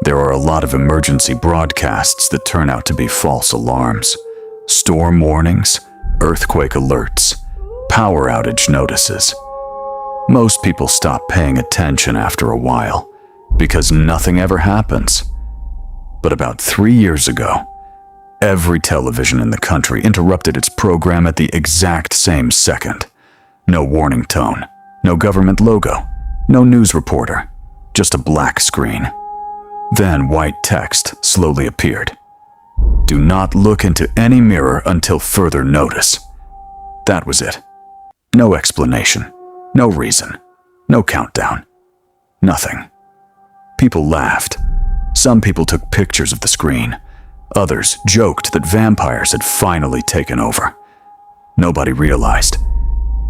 There are a lot of emergency broadcasts that turn out to be false alarms. Storm warnings, earthquake alerts, power outage notices. Most people stop paying attention after a while because nothing ever happens. But about 3 years ago, every television in the country interrupted its program at the exact same second. No warning tone, no government logo, no news reporter, just a black screen. Then white text slowly appeared. Do not look into any mirror until further notice. That was it. No explanation, no reason, no countdown, nothing. People laughed. Some people took pictures of the screen. Others joked that vampires had finally taken over. Nobody realized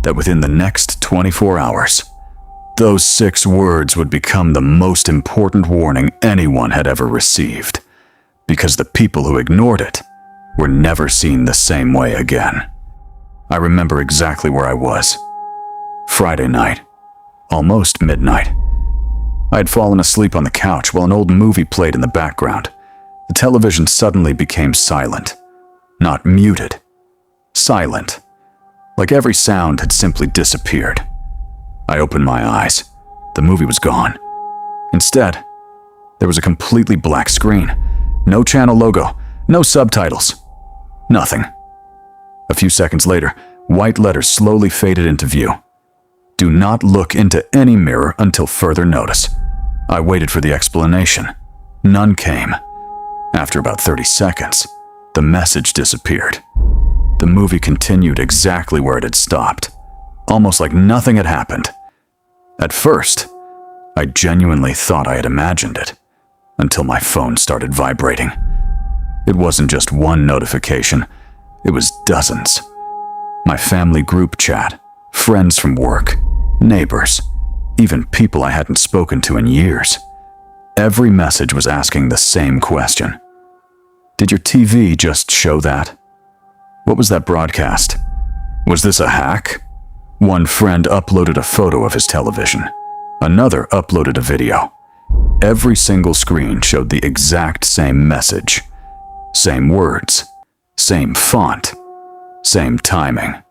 that within the next 24 hours, those 6 words would become the most important warning anyone had ever received, because the people who ignored it were never seen the same way again. I remember exactly where I was. Friday night, almost midnight. I had fallen asleep on the couch while an old movie played in the background. The television suddenly became silent. Not muted. Silent. Like every sound had simply disappeared. I opened my eyes. The movie was gone. Instead, there was a completely black screen. No channel logo, no subtitles. Nothing. A few seconds later, white letters slowly faded into view. Do not look into any mirror until further notice. I waited for the explanation. None came. After about 30 seconds, the message disappeared. The movie continued exactly where it had stopped, almost like nothing had happened. At first, I genuinely thought I had imagined it, until my phone started vibrating. It wasn't just one notification, it was dozens. My family group chat, friends from work, neighbors, even people I hadn't spoken to in years. Every message was asking the same question. Did your TV just show that? What was that broadcast? Was this a hack? One friend uploaded a photo of his television. Another uploaded a video. Every single screen showed the exact same message. Same words. Same font. Same timing.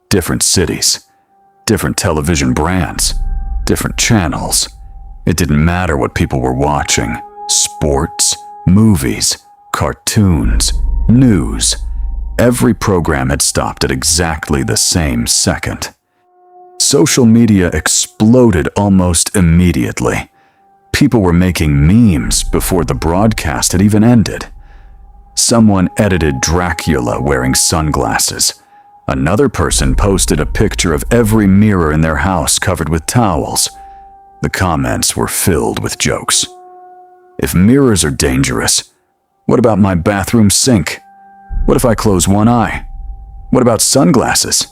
Different cities. Different television brands. Different channels. It didn't matter what people were watching. Sports, movies, cartoons, news. Every program had stopped at exactly the same second. Social media exploded almost immediately. People were making memes before the broadcast had even ended. Someone edited Dracula wearing sunglasses. Another person posted a picture of every mirror in their house covered with towels. The comments were filled with jokes. If mirrors are dangerous, what about my bathroom sink? What if I close one eye? What about sunglasses?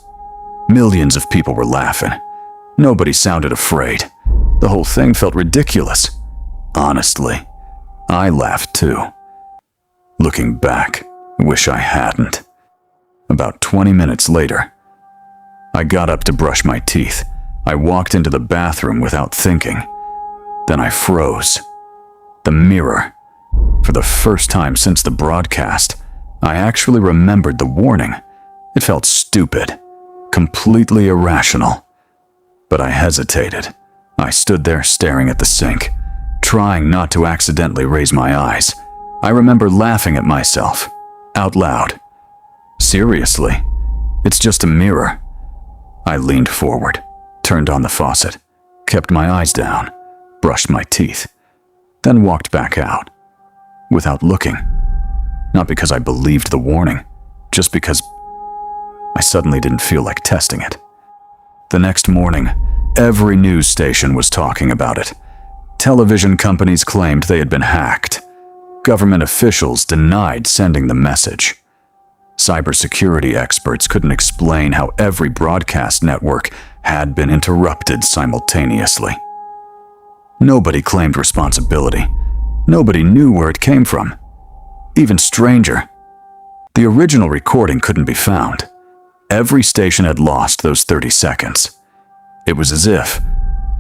Millions of people were laughing. Nobody sounded afraid. The whole thing felt ridiculous. Honestly, I laughed too. Looking back, I wish I hadn't. About 20 minutes later, I got up to brush my teeth. I walked into the bathroom without thinking. Then I froze. The mirror. For the first time since the broadcast, I actually remembered the warning. It felt stupid, completely irrational. But I hesitated. I stood there staring at the sink, trying not to accidentally raise my eyes. I remember laughing at myself, out loud. Seriously, it's just a mirror. I leaned forward, turned on the faucet, kept my eyes down, brushed my teeth, then walked back out, without looking. Not because I believed the warning, just because I suddenly didn't feel like testing it. The next morning, every news station was talking about it. Television companies claimed they had been hacked. Government officials denied sending the message. Cybersecurity experts couldn't explain how every broadcast network had been interrupted simultaneously. Nobody claimed responsibility. Nobody knew where it came from. Even stranger, the original recording couldn't be found. Every station had lost those 30 seconds. It was as if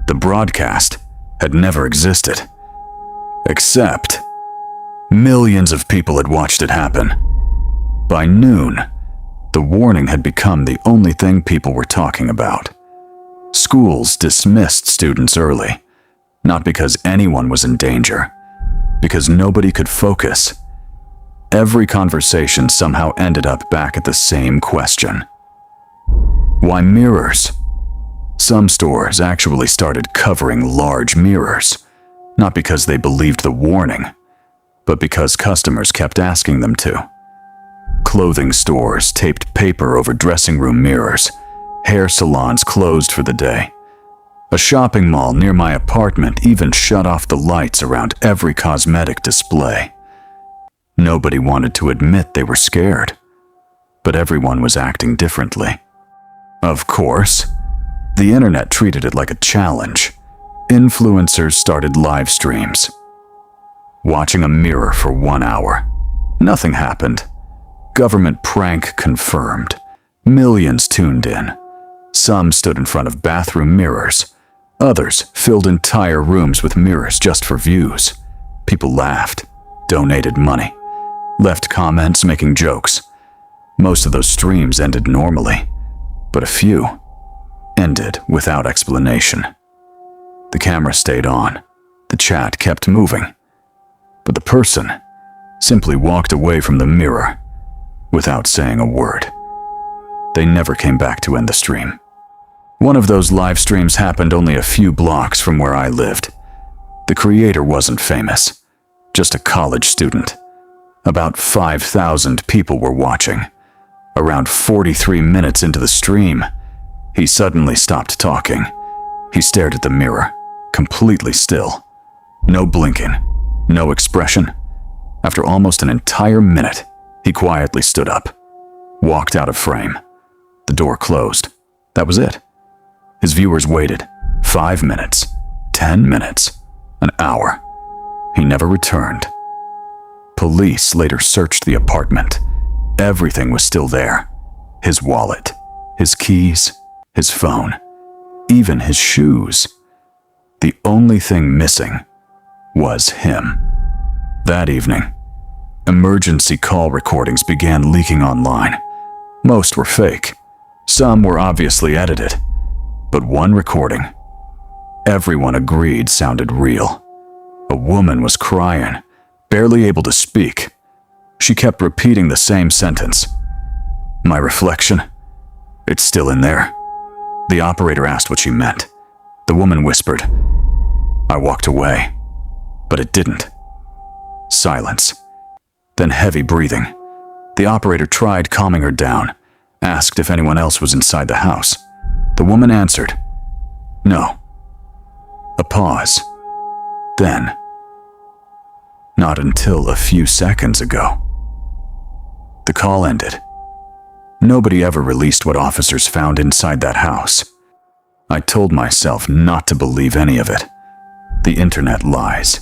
the broadcast had never existed. Except, millions of people had watched it happen. By noon, the warning had become the only thing people were talking about. Schools dismissed students early, not because anyone was in danger, because nobody could focus. Every conversation somehow ended up back at the same question. Why mirrors? Some stores actually started covering large mirrors, not because they believed the warning, but because customers kept asking them to. Clothing stores taped paper over dressing room mirrors. Hair salons closed for the day. A shopping mall near my apartment even shut off the lights around every cosmetic display. Nobody wanted to admit they were scared, but everyone was acting differently. Of course, the internet treated it like a challenge. Influencers started live streams. Watching a mirror for 1 hour. Nothing happened. Government prank confirmed. Millions tuned in. Some stood in front of bathroom mirrors. Others filled entire rooms with mirrors just for views. People laughed, donated money, left comments making jokes. Most of those streams ended normally, but a few ended without explanation. The camera stayed on. The chat kept moving. But the person simply walked away from the mirror without saying a word. They never came back to end the stream. One of those live streams happened only a few blocks from where I lived. The creator wasn't famous, just a college student. About 5,000 people were watching. Around 43 minutes into the stream, he suddenly stopped talking. He stared at the mirror, completely still. No blinking, no expression. After almost an entire minute, he quietly stood up, walked out of frame. The door closed. That was it. His viewers waited. 5 minutes, 10 minutes, an hour. He never returned. Police later searched the apartment. Everything was still there. His wallet, his keys, his phone, even his shoes. The only thing missing was him. That evening, emergency call recordings began leaking online. Most were fake. Some were obviously edited. But one recording, everyone agreed sounded real. A woman was crying, barely able to speak. She kept repeating the same sentence. "My reflection? It's still in there." The operator asked what she meant. The woman whispered. I walked away, but it didn't. Silence. Then heavy breathing. The operator tried calming her down, asked if anyone else was inside the house. The woman answered, "No." A pause. Then, "Not until a few seconds ago." The call ended. Nobody ever released what officers found inside that house. I told myself not to believe any of it. The internet lies.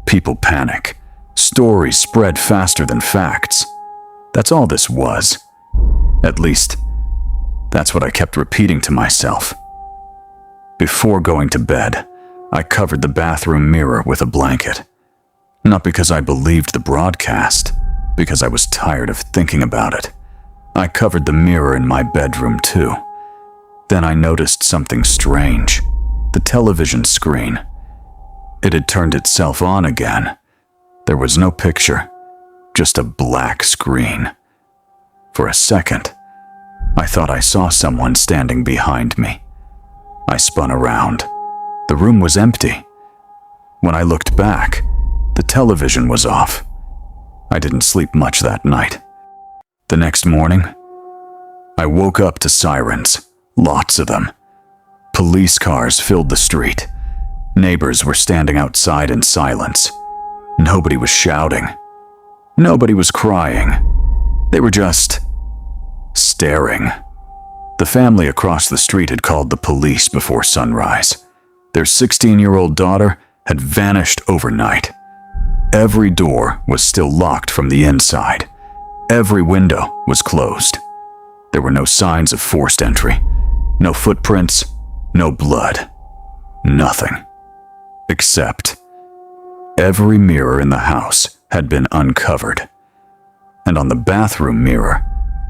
People panic. Stories spread faster than facts. That's all this was. At least, that's what I kept repeating to myself. Before going to bed, I covered the bathroom mirror with a blanket. Not because I believed the broadcast, because I was tired of thinking about it. I covered the mirror in my bedroom too. Then I noticed something strange. The television screen. It had turned itself on again. There was no picture, just a black screen. For a second, I thought I saw someone standing behind me. I spun around. The room was empty. When I looked back, the television was off. I didn't sleep much that night. The next morning, I woke up to sirens, lots of them. Police cars filled the street. Neighbors were standing outside in silence. Nobody was shouting. Nobody was crying. They were just staring. The family across the street had called the police before sunrise. Their 16-year-old daughter had vanished overnight. Every door was still locked from the inside. Every window was closed. There were no signs of forced entry. No footprints, no blood. Nothing. Except Every mirror in the house had been uncovered. And on the bathroom mirror,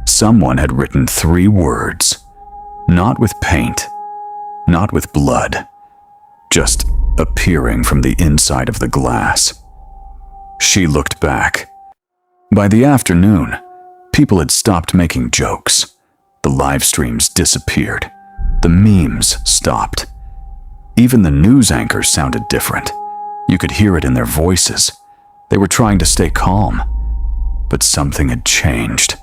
someone had written 3 words. Not with paint, not with blood, just appearing from the inside of the glass. She looked back. By the afternoon, people had stopped making jokes. The live streams disappeared. The memes stopped. Even the news anchors sounded different. You could hear it in their voices. They were trying to stay calm. But something had changed.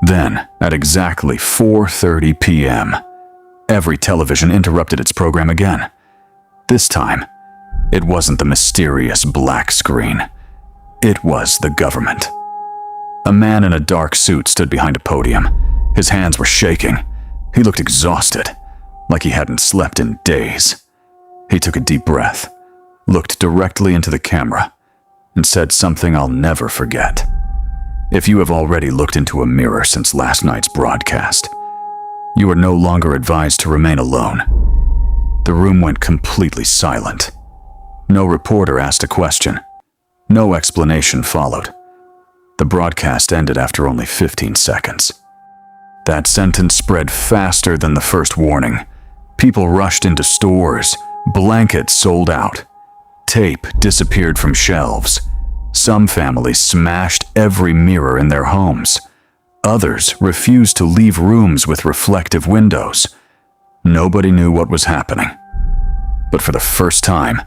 Then, at exactly 4:30 p.m., every television interrupted its program again. This time, it wasn't the mysterious black screen. It was the government. A man in a dark suit stood behind a podium. His hands were shaking. He looked exhausted, like he hadn't slept in days. He took a deep breath, looked directly into the camera, and said something I'll never forget. If you have already looked into a mirror since last night's broadcast, you are no longer advised to remain alone. The room went completely silent. No reporter asked a question. No explanation followed. The broadcast ended after only 15 seconds. That sentence spread faster than the first warning. People rushed into stores. Blankets sold out. Tape disappeared from shelves. Some families smashed every mirror in their homes. Others refused to leave rooms with reflective windows. Nobody knew what was happening. But for the first time,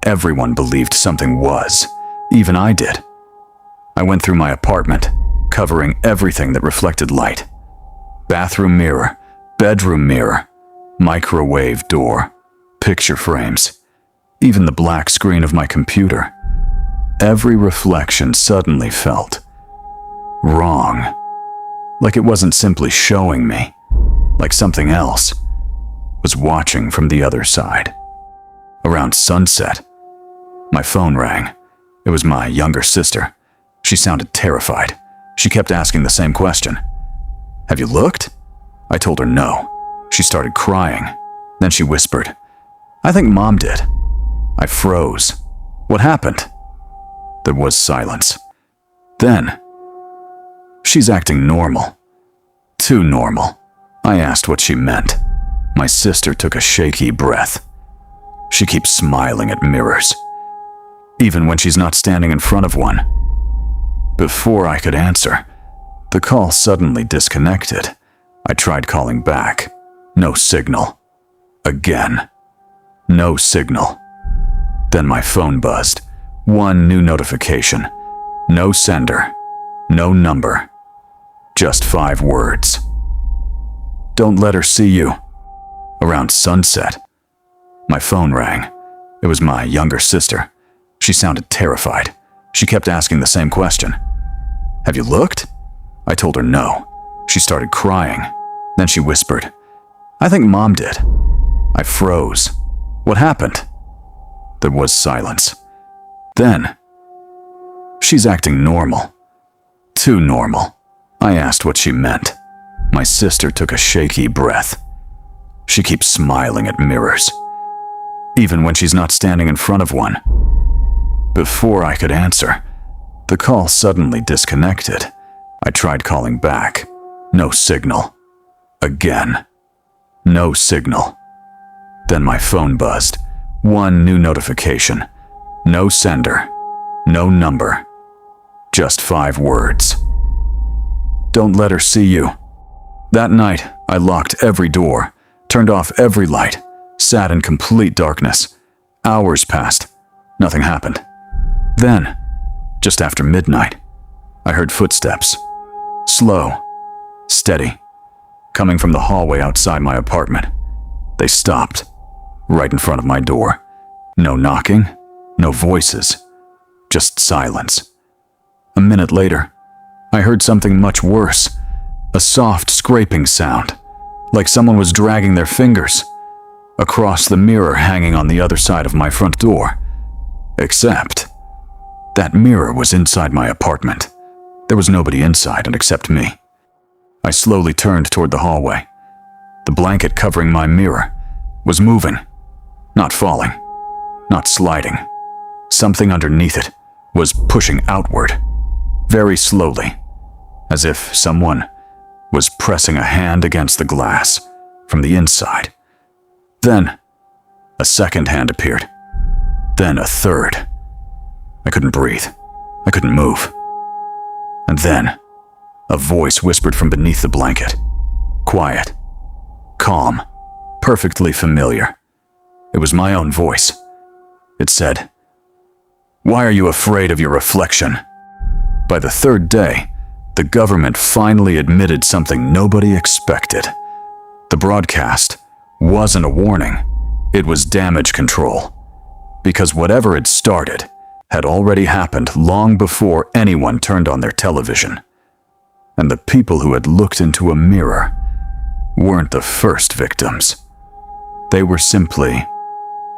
everyone believed something was. Even I did. I went through my apartment, covering everything that reflected light. Bathroom mirror, bedroom mirror, microwave door, picture frames, even the black screen of my computer. Every reflection suddenly felt wrong. Like it wasn't simply showing me, like something else was watching from the other side. Around sunset, my phone rang. It was my younger sister. She sounded terrified. She kept asking the same question. "Have you looked?" I told her no. She started crying. Then she whispered, "I think Mom did." I froze. What happened? There was silence. Then, "She's acting normal. Too normal." I asked what she meant. My sister took a shaky breath. "She keeps smiling at mirrors, even when she's not standing in front of one." Before I could answer, the call suddenly disconnected. I tried calling back. No signal. Again. No signal. Then my phone buzzed. One new notification. No sender. No number. Just 5 words. "Don't let her see you." Around sunset, my phone rang. It was my younger sister. She sounded terrified. She kept asking the same question. "Have you looked?" I told her no. She started crying. Then she whispered, "I think Mom did." I froze. What happened? There was silence. Then, "She's acting normal. Too normal." I asked what she meant. My sister took a shaky breath. "She keeps smiling at mirrors, even when she's not standing in front of one." Before I could answer, the call suddenly disconnected. I tried calling back. No signal. Again. No signal. Then my phone buzzed. One new notification. No sender. No number. Just 5 words. "Don't let her see you." That night, I locked every door, turned off every light, sat in complete darkness. Hours passed. Nothing happened. Then, just after midnight, I heard footsteps. Slow, steady, coming from the hallway outside my apartment. They stopped, right in front of my door. No knocking, no voices, just silence. A minute later, I heard something much worse. A soft scraping sound, like someone was dragging their fingers across the mirror hanging on the other side of my front door. Except, that mirror was inside my apartment. There was nobody inside except me. I slowly turned toward the hallway. The blanket covering my mirror was moving, not falling, not sliding, Something underneath it was pushing outward, very slowly, as if someone was pressing a hand against the glass from the inside. Then, a second hand appeared. Then a third. I couldn't breathe. I couldn't move. And then, a voice whispered from beneath the blanket. Quiet. Calm. Perfectly familiar. It was my own voice. It said, "Why are you afraid of your reflection?" By the third day, the government finally admitted something nobody expected. The broadcast wasn't a warning. It was damage control. Because whatever had started had already happened long before anyone turned on their television. And the people who had looked into a mirror weren't the first victims. They were simply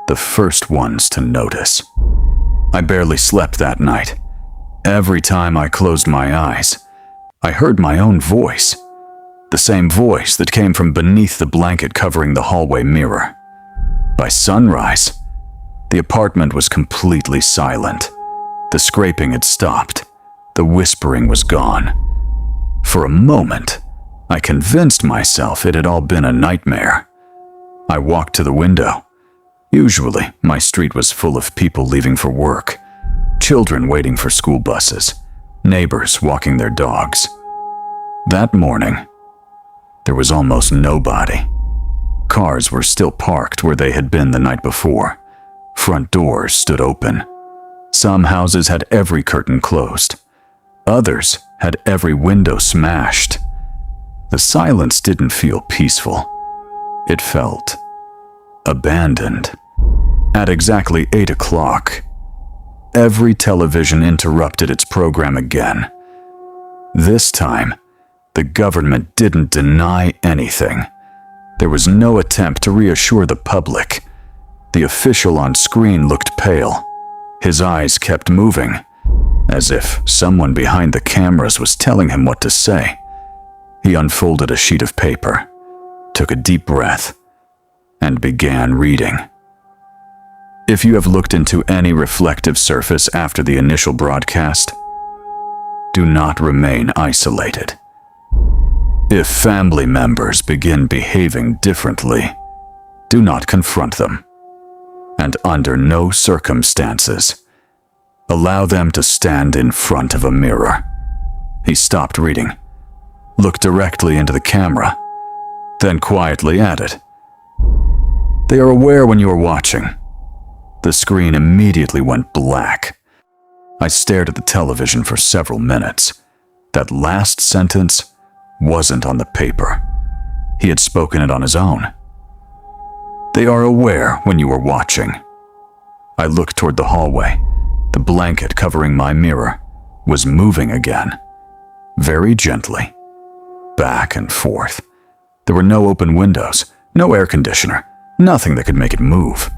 the first ones to notice. I barely slept that night. Every time I closed my eyes, I heard my own voice. The same voice that came from beneath the blanket covering the hallway mirror. By sunrise, the apartment was completely silent. The scraping had stopped. The whispering was gone. For a moment, I convinced myself it had all been a nightmare. I walked to the window. Usually, my street was full of people leaving for work, children waiting for school buses, neighbors walking their dogs. That morning, there was almost nobody. Cars were still parked where they had been the night before. Front doors stood open. Some houses had every curtain closed. Others had every window smashed. The silence didn't feel peaceful. It felt abandoned. At exactly 8 o'clock, every television interrupted its program again. This time, the government didn't deny anything. There was no attempt to reassure the public. The official on screen looked pale. His eyes kept moving, as if someone behind the cameras was telling him what to say. He unfolded a sheet of paper, took a deep breath, and began reading. If you have looked into any reflective surface after the initial broadcast, do not remain isolated. If family members begin behaving differently, do not confront them. And under no circumstances, allow them to stand in front of a mirror. He stopped reading, looked directly into the camera, then quietly added, "They are aware when you are watching." The screen immediately went black. I stared at the television for several minutes. That last sentence wasn't on the paper. He had spoken it on his own. "They are aware when you are watching." I looked toward the hallway. The blanket covering my mirror was moving again, very gently, back and forth. There were no open windows, no air conditioner, nothing that could make it move.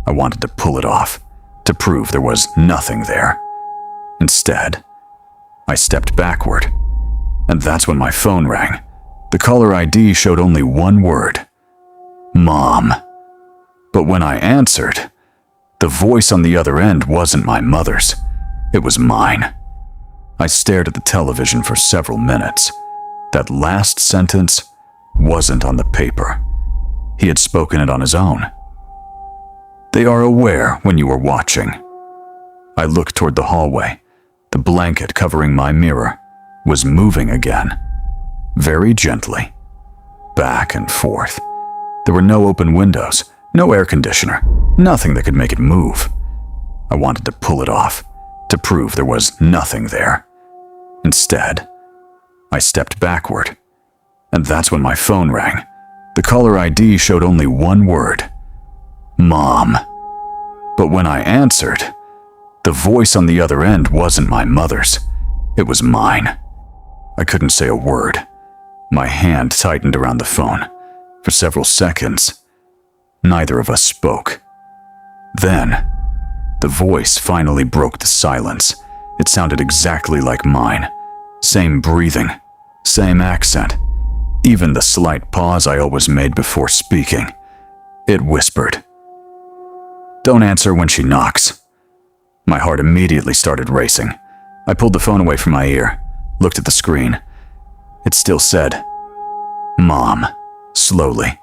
I wanted to pull it off, to prove there was nothing there. Instead, I stepped backward, and that's when my phone rang. The caller ID showed only one word: Mom. But when I answered, the voice on the other end wasn't my mother's. It was mine. I stared at the television for several minutes. That last sentence wasn't on the paper. He had spoken it on his own. "They are aware when you are watching." I looked toward the hallway. The blanket covering my mirror was moving again, very gently, back and forth. There were no open windows, no air conditioner, nothing that could make it move. I wanted to pull it off, to prove there was nothing there. Instead, I stepped backward, and that's when my phone rang. The caller ID showed only one word: Mom. But when I answered, the voice on the other end wasn't my mother's. It was mine. I couldn't say a word. My hand tightened around the phone. For several seconds, neither of us spoke. Then, the voice finally broke the silence. It sounded exactly like mine. Same breathing, same accent, even the slight pause I always made before speaking. It whispered, "Don't answer when she knocks. My heart immediately started racing. I pulled the phone away from my ear, looked at the screen. It still said, "Mom," slowly.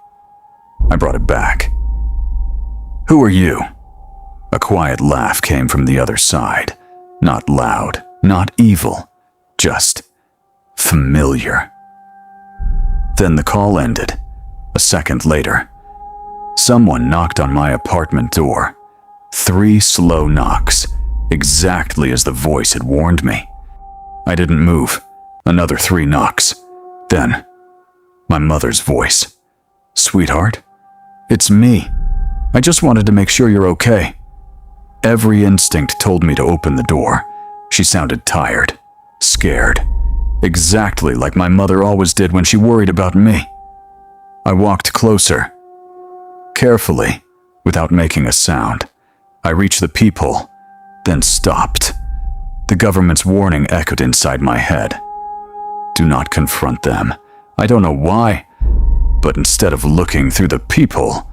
I brought it back. "Who are you?" A quiet laugh came from the other side. Not loud, not evil, just familiar. Then the call ended. A second later, someone knocked on my apartment door. 3 slow knocks, exactly as the voice had warned me. I didn't move. Another 3 knocks. Then, my mother's voice. "Sweetheart, it's me. I just wanted to make sure you're okay." Every instinct told me to open the door. She sounded tired, scared, exactly like my mother always did when she worried about me. I walked closer. Carefully, without making a sound, I reached the peephole, then stopped. The government's warning echoed inside my head. Do not confront them. I don't know why, but instead of looking through the peephole,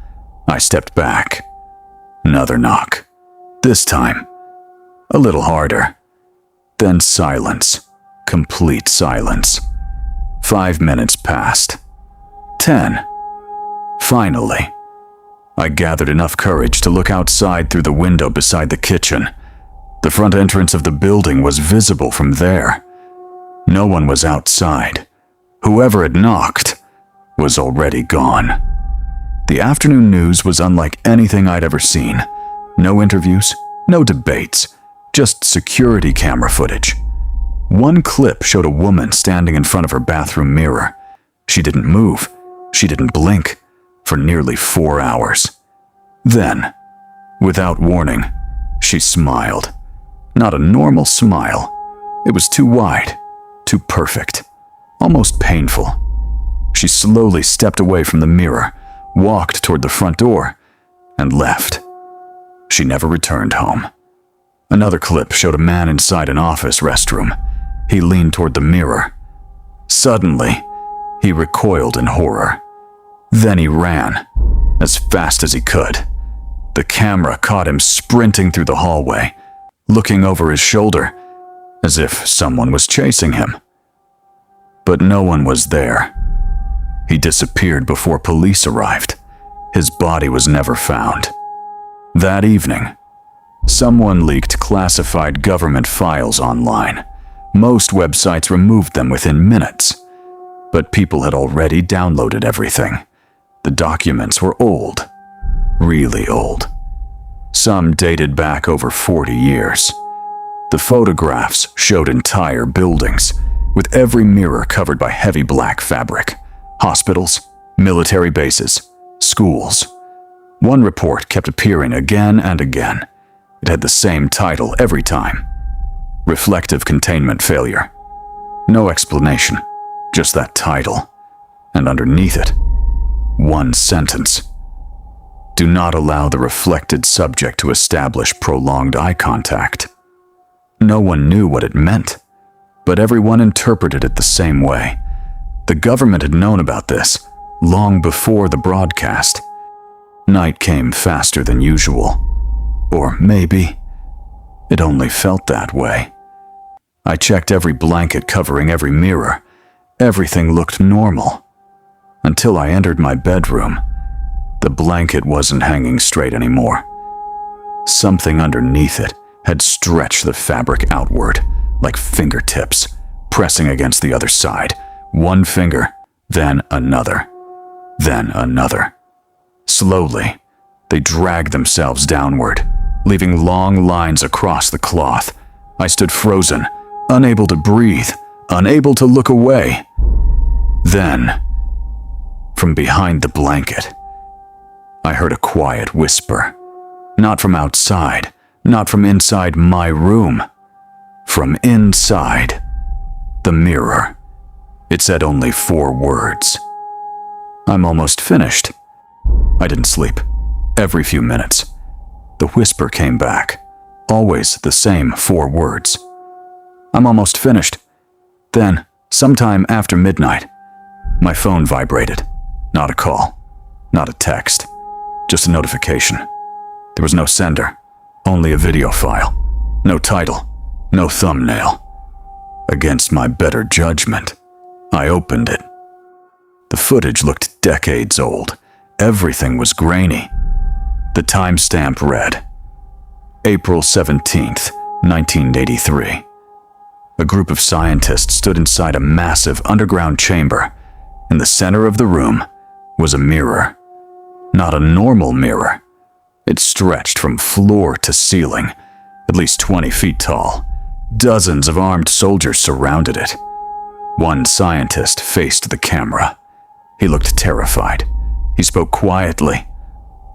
I stepped back. Another knock. This time, a little harder. Then silence. Complete silence. 5 minutes passed. 10. Finally, I gathered enough courage to look outside through the window beside the kitchen. The front entrance of the building was visible from there. No one was outside. Whoever had knocked was already gone. The afternoon news was unlike anything I'd ever seen. No interviews, no debates, just security camera footage. One clip showed a woman standing in front of her bathroom mirror. She didn't move. She didn't blink for nearly 4 hours. Then, without warning, she smiled. Not a normal smile. It was too wide, too perfect, almost painful. She slowly stepped away from the mirror, walked toward the front door, and left. She never returned home. Another clip showed a man inside an office restroom. He leaned toward the mirror. Suddenly, he recoiled in horror. Then he ran, as fast as he could. The camera caught him sprinting through the hallway, looking over his shoulder, as if someone was chasing him. But no one was there. He disappeared before police arrived. His body was never found. That evening, someone leaked classified government files online. Most websites removed them within minutes, but people had already downloaded everything. The documents were old, really old. Some dated back over 40 years. The photographs showed entire buildings, with every mirror covered by heavy black fabric. Hospitals, military bases, schools. One report kept appearing again and again. It had the same title every time. Reflective containment failure. No explanation, just that title. And underneath it, one sentence. Do not allow the reflected subject to establish prolonged eye contact. No one knew what it meant, but everyone interpreted it the same way. The government had known about this long before the broadcast. Night came faster than usual. Or maybe it only felt that way. I checked every blanket covering every mirror. Everything looked normal. Until I entered my bedroom. The blanket wasn't hanging straight anymore. Something underneath it had stretched the fabric outward, like fingertips, pressing against the other side. One finger, then another, then another. Slowly, they dragged themselves downward, leaving long lines across the cloth. I stood frozen, unable to breathe, unable to look away. Then, from behind the blanket, I heard a quiet whisper. Not from outside, not from inside my room. From inside the mirror. It said only 4 words. I'm almost finished. I didn't sleep. Every few minutes, the whisper came back. Always the same 4 words. I'm almost finished. Then, sometime after midnight, my phone vibrated. Not a call, not a text, just a notification. There was no sender, only a video file. No title, no thumbnail. Against my better judgment, I opened it. The footage looked decades old. Everything was grainy. The timestamp read, April 17th, 1983. A group of scientists stood inside a massive underground chamber. In the center of the room was a mirror. Not a normal mirror. It stretched from floor to ceiling, at least 20 feet tall. Dozens of armed soldiers surrounded it. One scientist faced the camera. He looked terrified. He spoke quietly,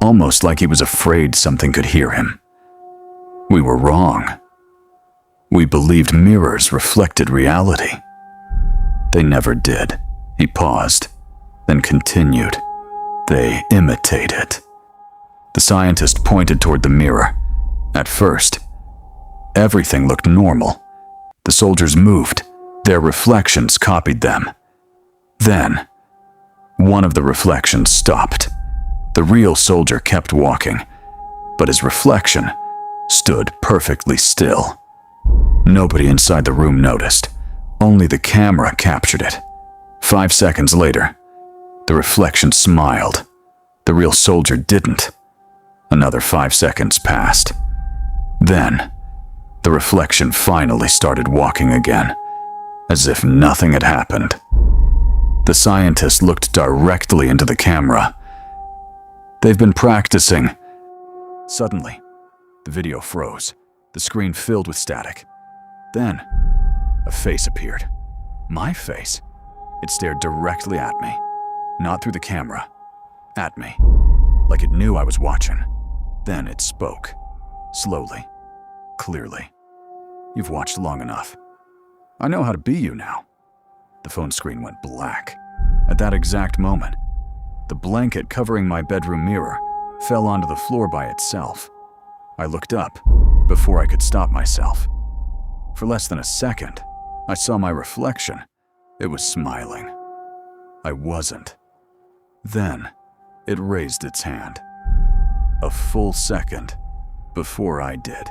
almost like he was afraid something could hear him. We were wrong. We believed mirrors reflected reality. They never did. He paused, then continued. They imitate it. The scientist pointed toward the mirror. At first, everything looked normal. The soldiers moved. Their reflections copied them. Then, one of the reflections stopped. The real soldier kept walking, but his reflection stood perfectly still. Nobody inside the room noticed. Only the camera captured it. 5 seconds later, the reflection smiled. The real soldier didn't. Another 5 seconds passed. Then, the reflection finally started walking again, as if nothing had happened. The scientist looked directly into the camera. They've been practicing. Suddenly, the video froze. The screen filled with static. Then, a face appeared. My face. It stared directly at me. Not through the camera. At me. Like it knew I was watching. Then it spoke. Slowly. Clearly. You've watched long enough. I know how to be you now. The phone screen went black. At that exact moment, the blanket covering my bedroom mirror fell onto the floor by itself. I looked up before I could stop myself. For less than a second, I saw my reflection. It was smiling. I wasn't. Then, it raised its hand. A full second before I did.